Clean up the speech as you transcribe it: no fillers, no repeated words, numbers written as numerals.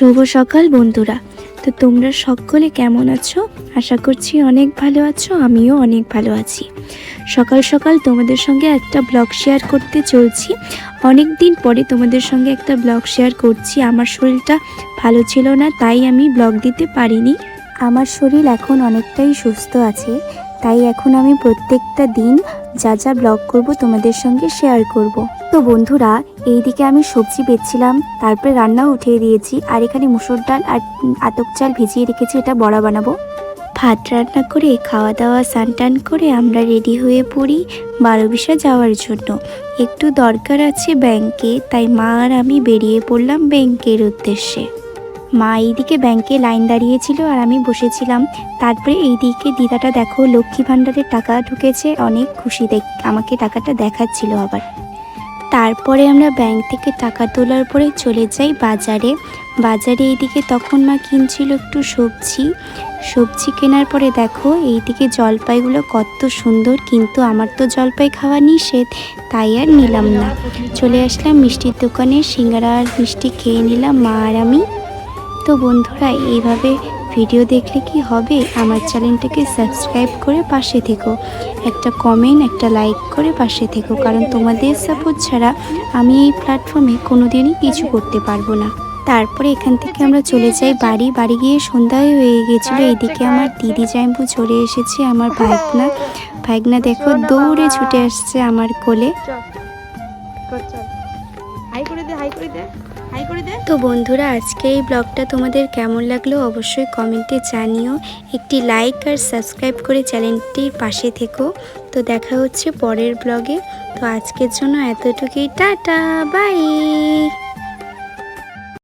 শুভ সকাল বন্ধুরা। তো তোমরা সকলে কেমন আছো? আশা করছি অনেক ভালো আছো, আমিও অনেক ভালো আছি। সকাল সকাল তোমাদের সঙ্গে একটা ব্লগ শেয়ার করতে চলছি। অনেক দিন পরে তোমাদের সঙ্গে একটা ব্লগ শেয়ার করছি। আমার শরীরটা ভালো ছিল না, তাই আমি ব্লগ দিতে পারিনি। আমার শরীর এখন অনেকটাই সুস্থ আছে, তাই এখন আমি প্রত্যেকটা দিন যা যা ব্লগ করব তোমাদের সঙ্গে শেয়ার করব। তো বন্ধুরা, এইদিকে আমি সবজি বেচছিলাম, তারপরে রান্নাও উঠিয়ে দিয়েছি। আর এখানে মুসুর ডাল আর আতপ চাল ভিজিয়ে রেখেছি, এটা বড়া বানাবো। ভাত রান্না করে খাওয়া দাওয়া স্নান টান করে আমরা রেডি হয়ে পড়ি বারোবিশা যাওয়ার জন্য। একটু দরকার আছে ব্যাংকে, তাই মা আর আমি বেরিয়ে পড়লাম ব্যাংকের উদ্দেশ্যে। মা এইদিকে ব্যাংকে লাইন দাঁড়িয়েছিল আর আমি বসেছিলাম। তারপরে এইদিকে দিদাটা দেখো লক্ষ্মী ভাণ্ডারের টাকা ঢুকেছে, অনেক খুশি আমাকে টাকাটা দেখাচ্ছিল আবার। তারপরে আমরা ব্যাংক থেকে টাকা তোলার পরে চলে যাই বাজারে। এইদিকে তখন মা কিনছিল একটু সবজি কেনার পরে দেখো এইদিকে জলপাইগুলো কত সুন্দর, কিন্তু আমার তো জলপাই খাওয়া নিষেধ, তাই আর নিলাম না। চলে আসলাম মিষ্টির দোকানে, সিঙ্গারা আর মিষ্টি খেয়ে নিলাম মা আর আমি। তো বন্ধুরা, এইভাবে ভিডিও দেখলে কি হবে, আমার চ্যানেলটাকে সাবস্ক্রাইব করে পাশে থেকো, একটা কমেন্ট একটা লাইক করে পাশে থেকো, কারণ তোমাদের সাপোর্ট ছাড়া আমি এই প্ল্যাটফর্মে কোনোদিনই কিছু করতে পারবো না। তারপরে এখান থেকে আমরা চলে যাই বাড়ি গিয়ে সন্ধ্যায় হয়ে গেছিলো। এইদিকে আমার দিদি জামাইবু চলে এসেছে, আমার ভাইগনা দেখো দৌড়ে ছুটে আসছে আমার কোলে। তো বন্ধুরা, আজকে এই ব্লগটা তোমাদের কেমন লাগলো অবশ্যই কমেন্টে জানিও। একটি লাইক আর সাবস্ক্রাইব করে চ্যানেলটির পাশে থেকো। তো দেখা হচ্ছে পরের ব্লগে। তো আজকের জন্য এতটুকুই, টাটা বাই।